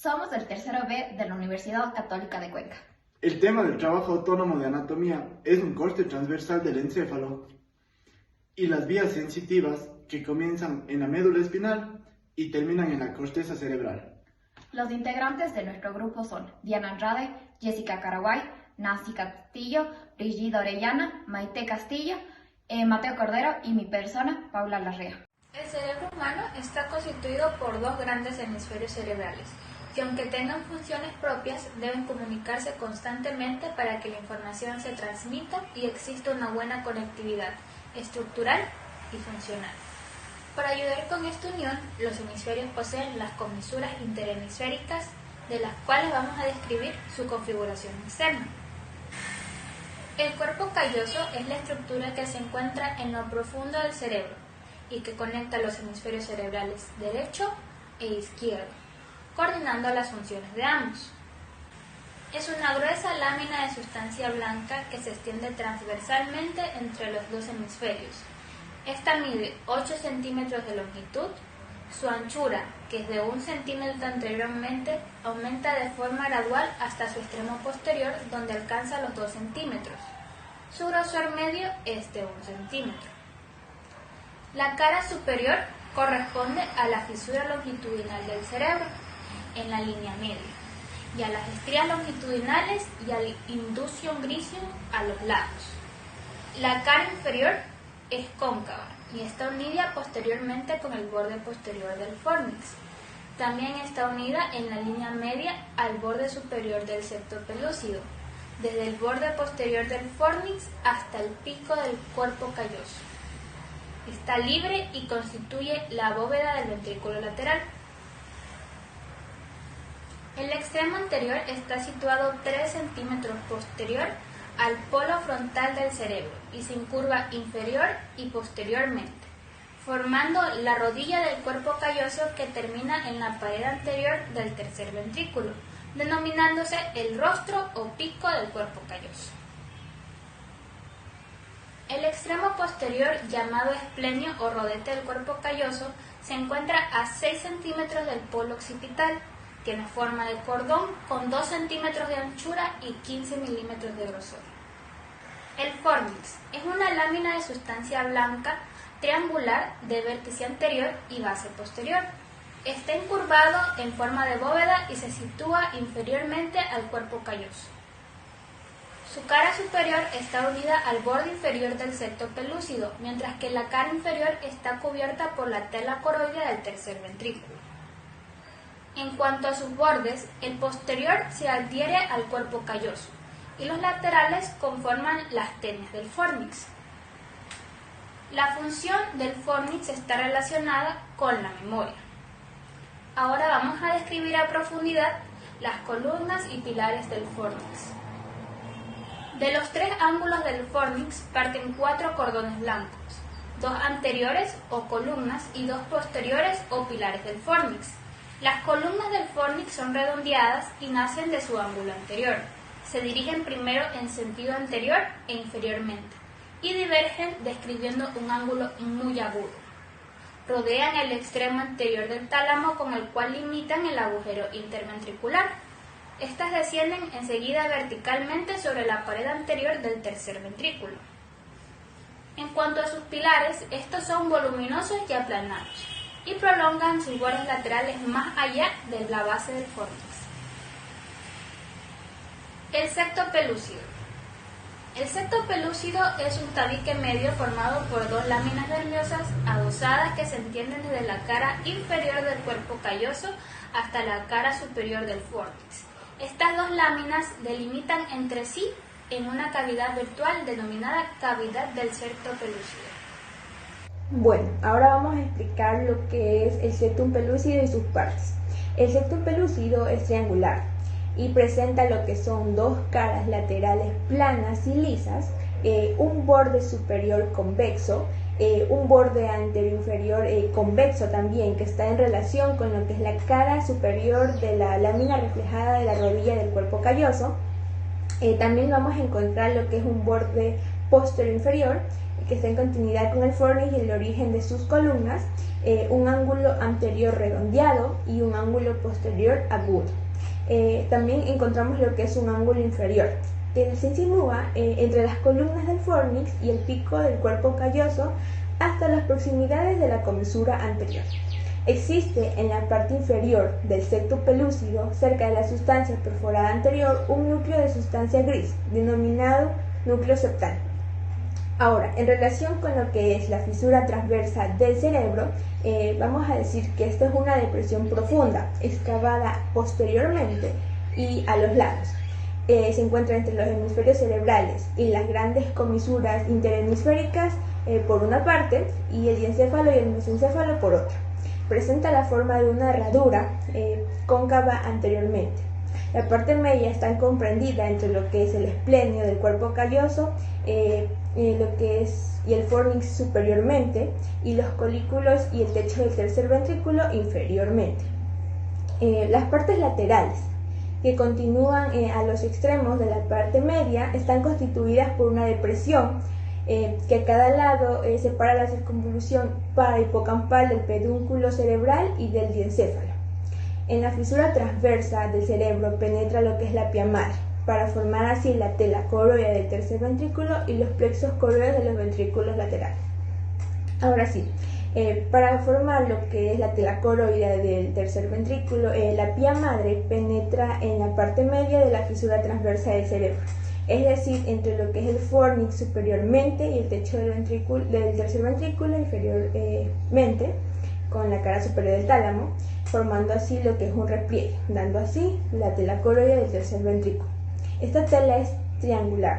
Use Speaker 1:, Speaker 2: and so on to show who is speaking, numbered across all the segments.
Speaker 1: Somos del tercero B de la Universidad Católica de Cuenca.
Speaker 2: El tema del trabajo autónomo de anatomía es un corte transversal del encéfalo y las vías sensitivas que comienzan en la médula espinal y terminan en la corteza cerebral.
Speaker 1: Los integrantes de nuestro grupo son Diana Andrade, Jessica Caraguay, Nancy Castillo, Brigida Orellana, Maite Castillo, Mateo Cordero y mi persona, Paula Larrea.
Speaker 3: El cerebro humano está constituido por dos grandes hemisferios cerebrales, que aunque tengan funciones propias, deben comunicarse constantemente para que la información se transmita y exista una buena conectividad estructural y funcional. Para ayudar con esta unión, los hemisferios poseen las comisuras interhemisféricas, de las cuales vamos a describir su configuración externa. El cuerpo calloso es la estructura que se encuentra en lo profundo del cerebro y que conecta los hemisferios cerebrales derecho e izquierdo, coordinando las funciones de ambos. Es una gruesa lámina de sustancia blanca que se extiende transversalmente entre los dos hemisferios. Esta mide 8 centímetros de longitud. Su anchura, que es de 1 centímetro anteriormente, aumenta de forma gradual hasta su extremo posterior, donde alcanza los 2 centímetros. Su grosor medio es de 1 centímetro. La cara superior corresponde a la fisura longitudinal del cerebro, en la línea media, y a las estrías longitudinales y al inducium gricium a los lados. La cara inferior es cóncava y está unida posteriormente con el borde posterior del fornix. También está unida en la línea media al borde superior del septo pelúcido, desde el borde posterior del fornix hasta el pico del cuerpo calloso. Está libre y constituye la bóveda del ventrículo lateral. El extremo anterior está situado 3 centímetros posterior al polo frontal del cerebro y se incurva inferior y posteriormente, formando la rodilla del cuerpo calloso que termina en la pared anterior del tercer ventrículo, denominándose el rostro o pico del cuerpo calloso. El extremo posterior, llamado esplenio o rodete del cuerpo calloso, se encuentra a 6 centímetros del polo occipital. Tiene forma de cordón con 2 centímetros de anchura y 15 milímetros de grosor. El fornix es una lámina de sustancia blanca triangular de vértice anterior y base posterior. Está incurvado en forma de bóveda y se sitúa inferiormente al cuerpo calloso. Su cara superior está unida al borde inferior del septo pelúcido, mientras que la cara inferior está cubierta por la tela coroidea del tercer ventrículo. En cuanto a sus bordes, el posterior se adhiere al cuerpo calloso y los laterales conforman las tenias del fornix. La función del fornix está relacionada con la memoria. Ahora vamos a describir a profundidad las columnas y pilares del fornix. De los 3 ángulos del fornix parten 4 cordones blancos, 2 anteriores o columnas y 2 posteriores o pilares del fornix. Las columnas del fornix son redondeadas y nacen de su ángulo anterior. Se dirigen primero en sentido anterior e inferiormente y divergen describiendo un ángulo muy agudo. Rodean el extremo anterior del tálamo con el cual limitan el agujero interventricular. Estas descienden enseguida verticalmente sobre la pared anterior del tercer ventrículo. En cuanto a sus pilares, estos son voluminosos y aplanados y prolongan sus bordes laterales más allá de la base del fornix. El septo pelúcido. El septo pelúcido es un tabique medio formado por 2 láminas nerviosas adosadas que se extienden desde la cara inferior del cuerpo calloso hasta la cara superior del fornix. Estas 2 láminas delimitan entre sí en una cavidad virtual denominada cavidad del septo pelúcido.
Speaker 4: Bueno, ahora vamos a explicar lo que es el septum pelúcido y sus partes. El septum pelúcido es triangular y presenta lo que son 2 caras laterales planas y lisas, un borde superior convexo, un borde anterior inferior convexo también, que está en relación con lo que es la cara superior de la lámina reflejada de la rodilla del cuerpo calloso. También vamos a encontrar lo que es un borde posterior inferior, que está en continuidad con el fornix y el origen de sus columnas, un ángulo anterior redondeado y un ángulo posterior agudo. También encontramos lo que es un ángulo inferior, que se insinúa entre las columnas del fornix y el pico del cuerpo calloso hasta las proximidades de la comisura anterior. Existe en la parte inferior del septum pelúcido, cerca de la sustancia perforada anterior, un núcleo de sustancia gris, denominado núcleo septal. Ahora, en relación con lo que es la fisura transversa del cerebro, vamos a decir que esta es una depresión profunda, excavada posteriormente y a los lados. Se encuentra entre los hemisferios cerebrales y las grandes comisuras interhemisféricas por una parte y el diencéfalo y el mesencéfalo por otra. Presenta la forma de una herradura cóncava anteriormente. La parte media está comprendida entre lo que es el esplenio del cuerpo calloso y el fornix superiormente, y los colículos y el techo del tercer ventrículo inferiormente. Las partes laterales, que continúan a los extremos de la parte media, están constituidas por una depresión que a cada lado separa la circunvolución parahipocampal del pedúnculo cerebral y del diencéfalo. En la fisura transversa del cerebro penetra lo que es la pía madre, para formar así la tela coroidea del tercer ventrículo y los plexos coroides de los ventrículos laterales. Ahora sí, para formar lo que es la tela coroidea del tercer ventrículo, la pía madre penetra en la parte media de la fisura transversa del cerebro, es decir, entre lo que es el fornix superiormente y el techo del tercer ventrículo inferiormente, con la cara superior del tálamo, formando así lo que es un repliegue, dando así la tela coroidea del tercer ventrículo. Esta tela es triangular.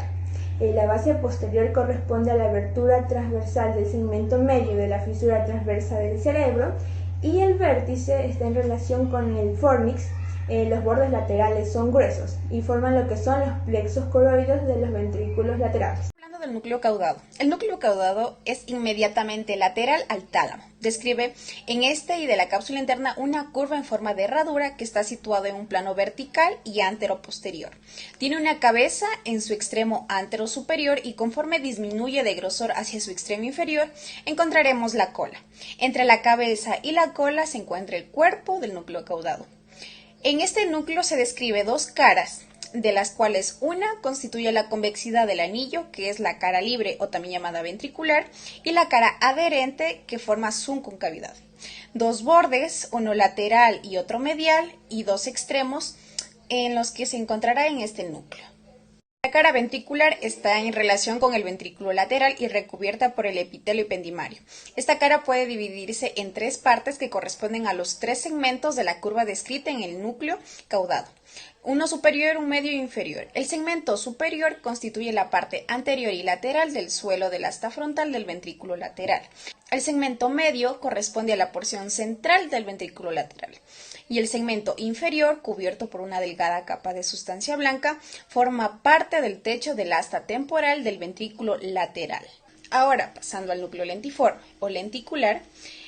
Speaker 4: La base posterior corresponde a la abertura transversal del segmento medio de la fisura transversa del cerebro, y el vértice está en relación con el fornix. Los bordes laterales son gruesos y forman lo que son los plexos coroides de los ventrículos laterales.
Speaker 5: Hablando del núcleo caudado. El núcleo caudado es inmediatamente lateral al tálamo. Describe en este y de la cápsula interna una curva en forma de herradura que está situada en un plano vertical y antero-posterior. Tiene una cabeza en su extremo antero-superior y conforme disminuye de grosor hacia su extremo inferior, encontraremos la cola. Entre la cabeza y la cola se encuentra el cuerpo del núcleo caudado. En este núcleo se describe dos caras, de las cuales una constituye la convexidad del anillo, que es la cara libre o también llamada ventricular, y la cara adherente, que forma su concavidad. Dos bordes, uno lateral y otro medial, y dos extremos en los que se encontrará en este núcleo. La cara ventricular está en relación con el ventrículo lateral y recubierta por el epitelio ependimario. Esta cara puede dividirse en tres partes que corresponden a los tres segmentos de la curva descrita en el núcleo caudado. Uno superior, un medio y inferior. El segmento superior constituye la parte anterior y lateral del suelo del asta frontal del ventrículo lateral. El segmento medio corresponde a la porción central del ventrículo lateral. Y el segmento inferior, cubierto por una delgada capa de sustancia blanca, forma parte del techo del asta temporal del ventrículo lateral. Ahora, pasando al núcleo lentiforme o lenticular,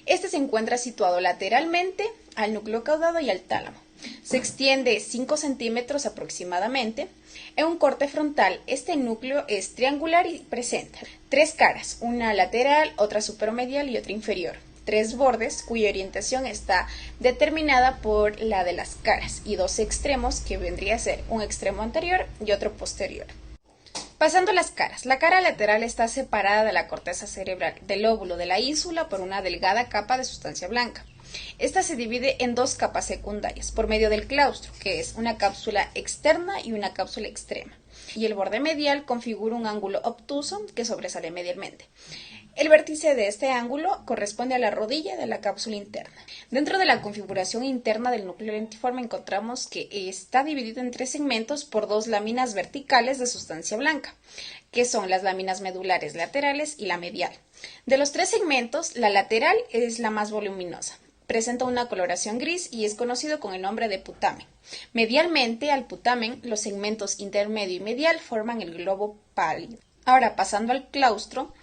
Speaker 5: este se encuentra situado lateralmente al núcleo caudado y al tálamo. Se extiende 5 centímetros aproximadamente. En un corte frontal, este núcleo es triangular y presenta tres caras, una lateral, otra supermedial y otra inferior. Tres bordes cuya orientación está determinada por la de las caras y dos extremos que vendría a ser un extremo anterior y otro posterior. Pasando a las caras, la cara lateral está separada de la corteza cerebral del lóbulo de la ínsula por una delgada capa de sustancia blanca. Esta se divide en dos capas secundarias por medio del claustro, que es una cápsula externa y una cápsula extrema, y el borde medial configura un ángulo obtuso que sobresale medialmente. El vértice de este ángulo corresponde a la rodilla de la cápsula interna. Dentro de la configuración interna del núcleo lentiforme encontramos que está dividido en tres segmentos por dos láminas verticales de sustancia blanca, que son las láminas medulares laterales y la medial. De los tres segmentos, la lateral es la más voluminosa. Presenta una coloración gris y es conocido con el nombre de putamen. Medialmente al putamen, los segmentos intermedio y medial forman el globo pálido. Ahora, pasando al claustro,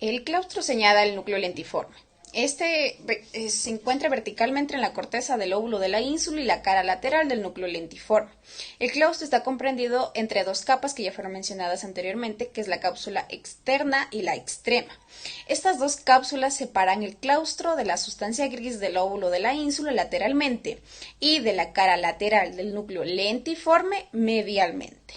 Speaker 5: el claustro señala el núcleo lentiforme. Se encuentra verticalmente en la corteza del lóbulo de la ínsula y la cara lateral del núcleo lentiforme. El claustro está comprendido entre dos capas que ya fueron mencionadas anteriormente, que es la cápsula externa y la extrema. Estas dos cápsulas separan el claustro de la sustancia gris del lóbulo de la ínsula lateralmente y de la cara lateral del núcleo lentiforme medialmente.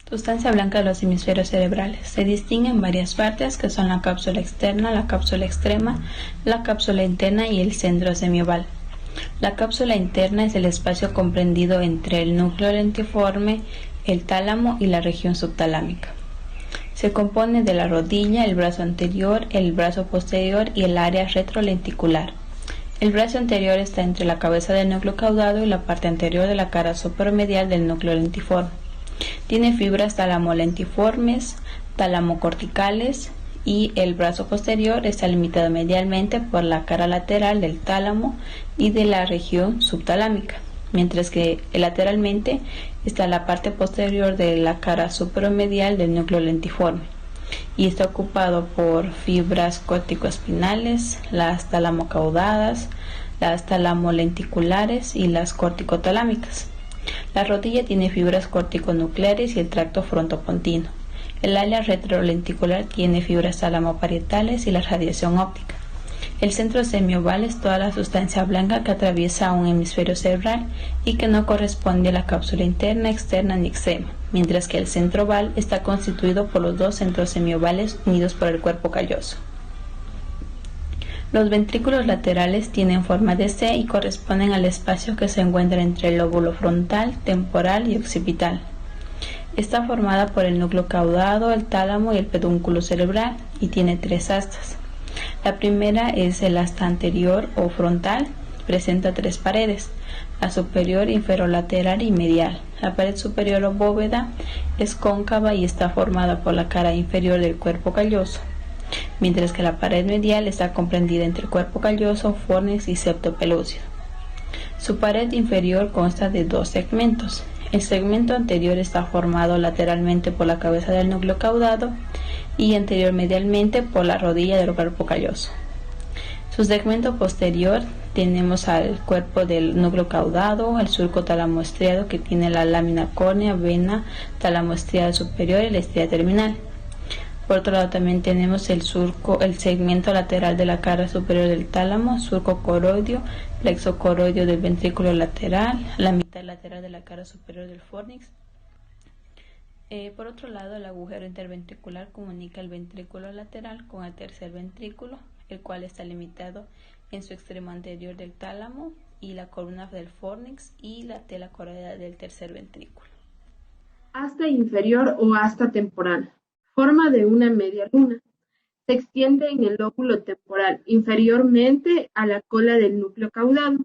Speaker 6: Sustancia blanca de los hemisferios cerebrales. Se distinguen varias partes que son la cápsula externa, la cápsula extrema, la cápsula interna y el centro semioval. La cápsula interna es el espacio comprendido entre el núcleo lentiforme, el tálamo y la región subtalámica. Se compone de la rodilla, el brazo anterior, el brazo posterior y el área retrolenticular. El brazo anterior está entre la cabeza del núcleo caudado y la parte anterior de la cara supermedial del núcleo lentiforme. Tiene fibras tálamo-lentiformes, tálamo-corticales y el brazo posterior está limitado medialmente por la cara lateral del tálamo y de la región subtalámica, mientras que lateralmente está la parte posterior de la cara supermedial del núcleo lentiforme y está ocupado por fibras corticoespinales, las talamocaudadas, las talamolenticulares y las corticotalámicas. La rodilla tiene fibras corticonucleares y el tracto frontopontino. El área retrolenticular tiene fibras talamoparietales y la radiación óptica. El centro semioval es toda la sustancia blanca que atraviesa un hemisferio cerebral y que no corresponde a la cápsula interna, externa ni extrema, mientras que el centro oval está constituido por los dos centros semiovales unidos por el cuerpo calloso. Los ventrículos laterales tienen forma de C y corresponden al espacio que se encuentra entre el lóbulo frontal, temporal y occipital. Está formada por el núcleo caudado, el tálamo y el pedúnculo cerebral y tiene tres astas. La primera es el asta anterior o frontal, presenta tres paredes, la superior, inferolateral y medial. La pared superior o bóveda es cóncava y está formada por la cara inferior del cuerpo calloso, mientras que la pared medial está comprendida entre el cuerpo calloso, fornix y septo pelúcido. Su pared inferior consta de dos segmentos. El segmento anterior está formado lateralmente por la cabeza del núcleo caudado y anterior medialmente por la rodilla del cuerpo calloso. Su segmento posterior tenemos al cuerpo del núcleo caudado, el surco talamoestriado que tiene la lámina córnea, vena talamoestriada superior y la estría terminal. Por otro lado también tenemos el segmento lateral de la cara superior del tálamo, surco coroideo, plexo coroideo del ventrículo lateral, la mitad lateral de la cara superior del fornix. Por otro lado, el agujero interventricular comunica el ventrículo lateral con el tercer ventrículo, el cual está limitado en su extremo anterior del tálamo y la columna del fornix y la tela coroidea del tercer ventrículo.
Speaker 7: Asta inferior o asta temporal. Forma de una media luna. Se extiende en el lóbulo temporal, inferiormente a la cola del núcleo caudado.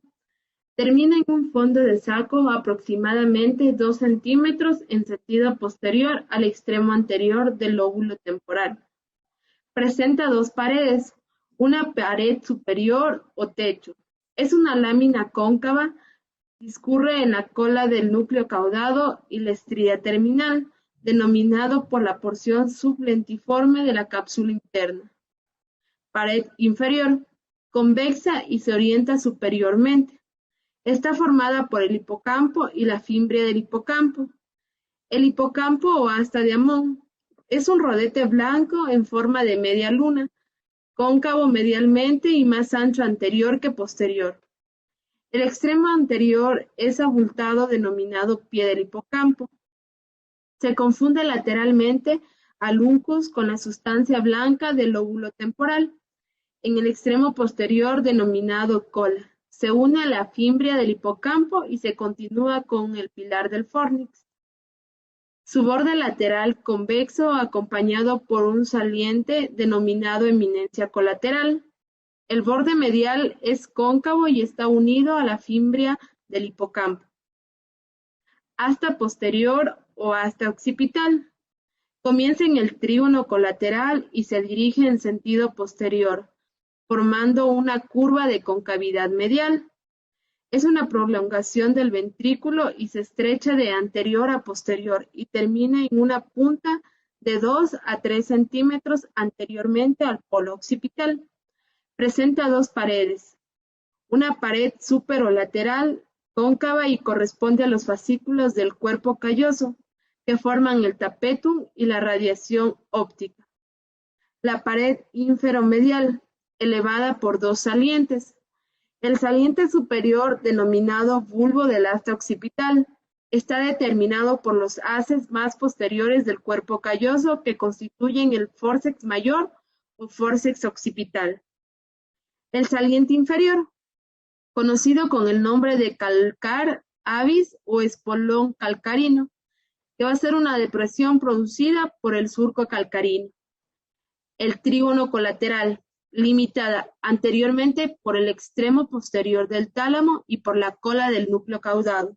Speaker 7: Termina en un fondo de saco aproximadamente 2 centímetros en sentido posterior al extremo anterior del lóbulo temporal. Presenta dos paredes, una pared superior o techo. Es una lámina cóncava, discurre en la cola del núcleo caudado y la estría terminal, denominado por la porción sublentiforme de la cápsula interna. Pared inferior, convexa y se orienta superiormente. Está formada por el hipocampo y la fimbria del hipocampo. El hipocampo o asta de Amón es un rodete blanco en forma de media luna, cóncavo medialmente y más ancho anterior que posterior. El extremo anterior es abultado denominado pie del hipocampo. Se confunde lateralmente al uncus con la sustancia blanca del lóbulo temporal, en el extremo posterior denominado cola. Se une a la fimbria del hipocampo y se continúa con el pilar del fornix. Su borde lateral convexo acompañado por un saliente denominado eminencia colateral. El borde medial es cóncavo y está unido a la fimbria del hipocampo. Asta posterior o asta occipital. Comienza en el trígono colateral y se dirige en sentido posterior, formando una curva de concavidad medial. Es una prolongación del ventrículo y se estrecha de anterior a posterior y termina en una punta de 2 a 3 centímetros anteriormente al polo occipital. Presenta dos paredes, una pared super o lateral cóncava y corresponde a los fascículos del cuerpo calloso que forman el tapetum y la radiación óptica. La pared inferomedial, elevada por dos salientes. El saliente superior, denominado bulbo del asta occipital, está determinado por los haces más posteriores del cuerpo calloso que constituyen el fórceps mayor o fórceps occipital. El saliente inferior, conocido con el nombre de calcar avis o espolón calcarino, que va a ser una depresión producida por el surco calcarino. El trígono colateral, limitada anteriormente por el extremo posterior del tálamo y por la cola del núcleo caudado,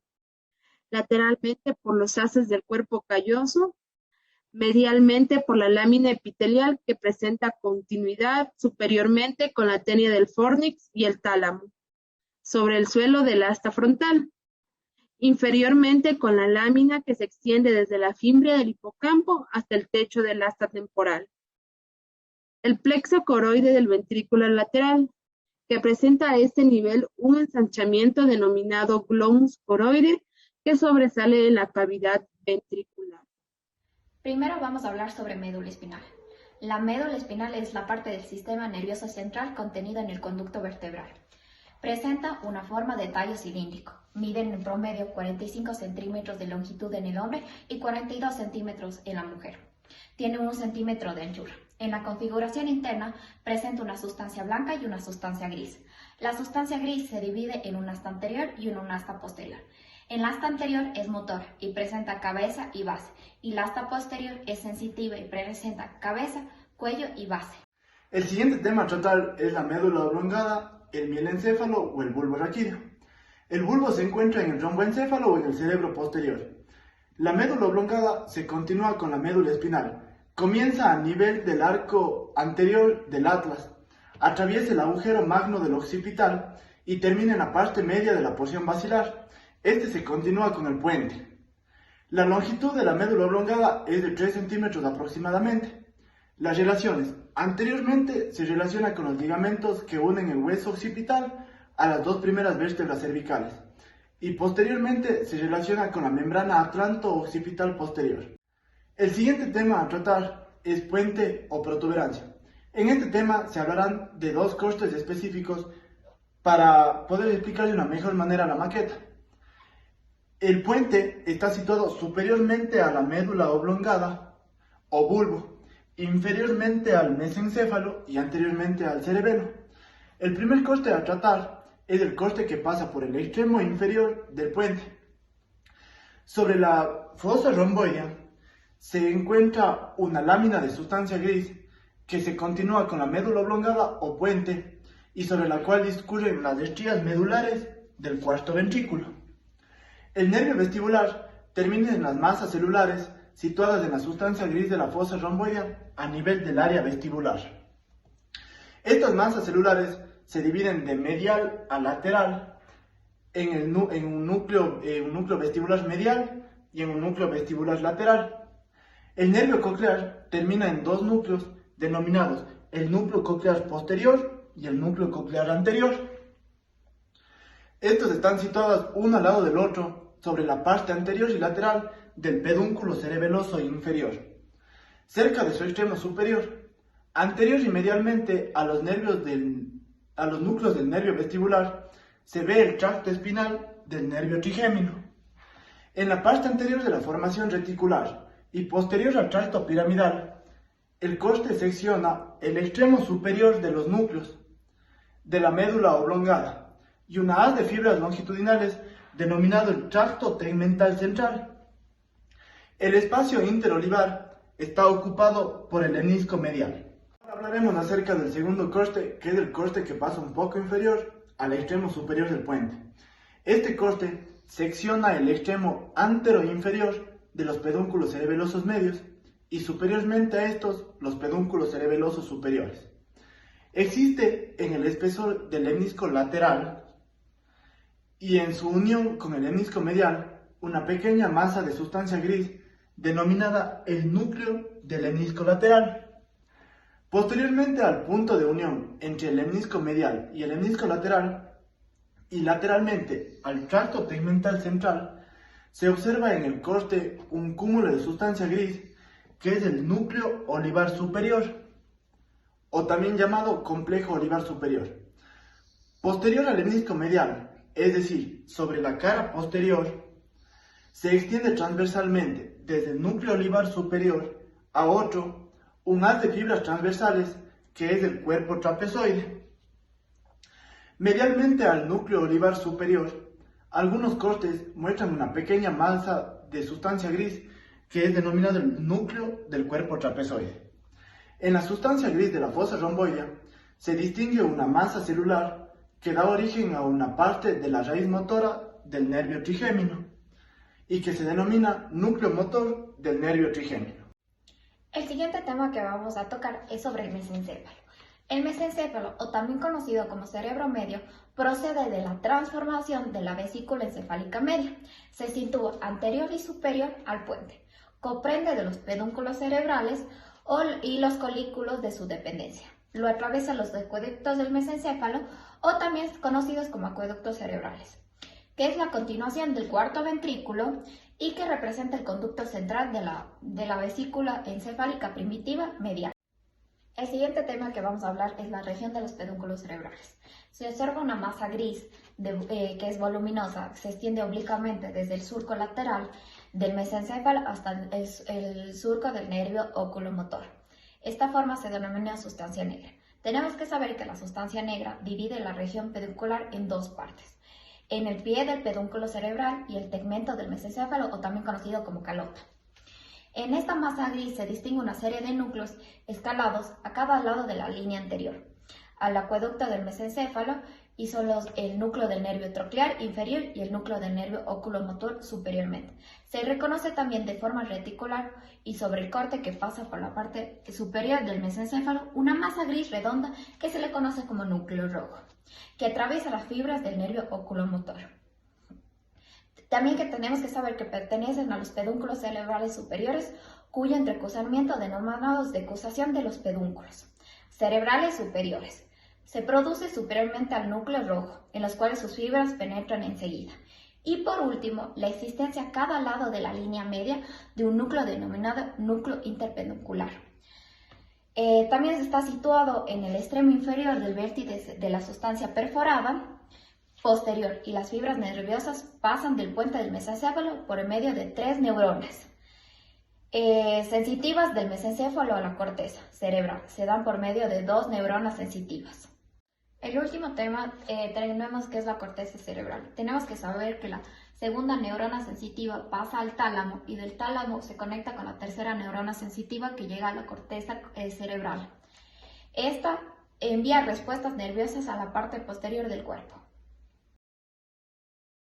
Speaker 7: lateralmente por los haces del cuerpo calloso, medialmente por la lámina epitelial que presenta continuidad superiormente con la tenia del fornix y el tálamo, sobre el suelo del asta frontal, inferiormente con la lámina que se extiende desde la fimbria del hipocampo hasta el techo del asta temporal. El plexo coroide del ventrículo lateral, que presenta a este nivel un ensanchamiento denominado glomus coroide que sobresale en la cavidad ventricular.
Speaker 1: Primero vamos a hablar sobre médula espinal. La médula espinal es la parte del sistema nervioso central contenida en el conducto vertebral. Presenta una forma de tallo cilíndrico. Miden en promedio 45 centímetros de longitud en el hombre y 42 centímetros en la mujer. Tiene 1 centímetro de anchura. En la configuración interna presenta una sustancia blanca y una sustancia gris. La sustancia gris se divide en un asta anterior y en un asta posterior. El asta anterior es motor y presenta cabeza y base, y la asta posterior es sensitiva y presenta cabeza, cuello y base.
Speaker 2: El siguiente tema a tratar es la médula oblongada, el mielencéfalo o el bulbo raquídeo. El bulbo se encuentra en el romboencéfalo o en el cerebro posterior. La médula oblongada se continúa con la médula espinal. Comienza a nivel del arco anterior del atlas, atraviesa el agujero magno del occipital y termina en la parte media de la porción basilar. Este se continúa con el puente. La longitud de la médula oblongada es de 3 centímetros aproximadamente. Las relaciones. Anteriormente se relaciona con los ligamentos que unen el hueso occipital a las dos primeras vértebras cervicales y posteriormente se relaciona con la membrana atlanto-occipital posterior. El siguiente tema a tratar es puente o protuberancia. En este tema se hablarán de dos cortes específicos para poder explicar de una mejor manera la maqueta. El puente está situado superiormente a la médula oblongada o bulbo, inferiormente al mesencéfalo y anteriormente al cerebelo. El primer corte a tratar es el corte que pasa por el extremo inferior del puente. Sobre la fosa romboidea se encuentra una lámina de sustancia gris que se continúa con la médula oblongada o puente y sobre la cual discurren las estrías medulares del cuarto ventrículo. El nervio vestibular termina en las masas celulares situadas en la sustancia gris de la fosa romboidea a nivel del área vestibular. Estas masas celulares se dividen de medial a lateral en un núcleo vestibular medial y en un núcleo vestibular lateral. El nervio coclear termina en dos núcleos denominados el núcleo coclear posterior y el núcleo coclear anterior. Estos están situados uno al lado del otro sobre la parte anterior y lateral del pedúnculo cerebeloso inferior, cerca de su extremo superior, anterior y medialmente a los núcleos del nervio vestibular, se ve el tracto espinal del nervio trigémino. En la parte anterior de la formación reticular y posterior al tracto piramidal, el corte secciona el extremo superior de los núcleos de la médula oblongada y una haz de fibras longitudinales denominado el tracto tegmental central. El espacio interolivar está ocupado por el menisco medial. Ahora hablaremos acerca del segundo corte, que es el corte que pasa un poco inferior al extremo superior del puente. Este corte secciona el extremo antero-inferior de los pedúnculos cerebelosos medios y superiormente a estos los pedúnculos cerebelosos superiores. Existe en el espesor del lemnisco lateral y en su unión con el lemnisco medial una pequeña masa de sustancia gris denominada el núcleo del lemnisco lateral. Posteriormente al punto de unión entre el lemnisco medial y el lemnisco lateral, y lateralmente al tracto tegmental central, se observa en el corte un cúmulo de sustancia gris que es el núcleo olivar superior, o también llamado complejo olivar superior. Posterior al lemnisco medial, es decir, sobre la cara posterior, se extiende transversalmente desde el núcleo olivar superior a otro, un haz de fibras transversales que es el cuerpo trapezoide. Medialmente al núcleo olivar superior, algunos cortes muestran una pequeña masa de sustancia gris que es denominado el núcleo del cuerpo trapezoide. En la sustancia gris de la fosa romboidea se distingue una masa celular que da origen a una parte de la raíz motora del nervio trigémino y que se denomina núcleo motor del nervio trigémino.
Speaker 1: El siguiente tema que vamos a tocar es sobre el mesencéfalo. El mesencéfalo, o también conocido como cerebro medio, procede de la transformación de la vesícula encefálica media. Se sitúa anterior y superior al puente. Comprende de los pedúnculos cerebrales y los colículos de su dependencia. Lo atraviesa los acueductos del mesencéfalo, o también conocidos como acueductos cerebrales, que es la continuación del cuarto ventrículo y que representa el conducto central de la vesícula encefálica primitiva medial. El siguiente tema que vamos a hablar es la región de los pedúnculos cerebrales. Se observa una masa gris que es voluminosa, se extiende oblicuamente desde el surco lateral del mesencéfalo hasta el surco del nervio oculomotor. Esta forma se denomina sustancia negra. Tenemos que saber que la sustancia negra divide la región peduncular en dos partes: en el pie del pedúnculo cerebral y el tegmento del mesencéfalo, o también conocido como calota. En esta masa gris se distingue una serie de núcleos escalados a cada lado de la línea anterior al acueducto del mesencéfalo, y son el núcleo del nervio troclear inferior y el núcleo del nervio oculomotor superiormente. Se reconoce también de forma reticular y sobre el corte que pasa por la parte superior del mesencéfalo una masa gris redonda que se le conoce como núcleo rojo, que atraviesa las fibras del nervio oculomotor. También que tenemos que saber que pertenecen a los pedúnculos cerebrales superiores, cuyo entrecruzamiento denominados decusación de los pedúnculos cerebrales superiores se produce superiormente al núcleo rojo, en los cuales sus fibras penetran enseguida. Y por último, la existencia a cada lado de la línea media de un núcleo denominado núcleo interpeduncular. También está situado en el extremo inferior del vértice de la sustancia perforada posterior, y las fibras nerviosas pasan del puente del mesencéfalo por medio de 3 neuronas sensitivas del mesencéfalo a la corteza cerebral. Se dan por medio de 2 neuronas sensitivas. El último tema tenemos que es la corteza cerebral. Tenemos que saber que la segunda neurona sensitiva pasa al tálamo, y del tálamo se conecta con la tercera neurona sensitiva que llega a la corteza cerebral. Esta envía respuestas nerviosas a la parte posterior del cuerpo.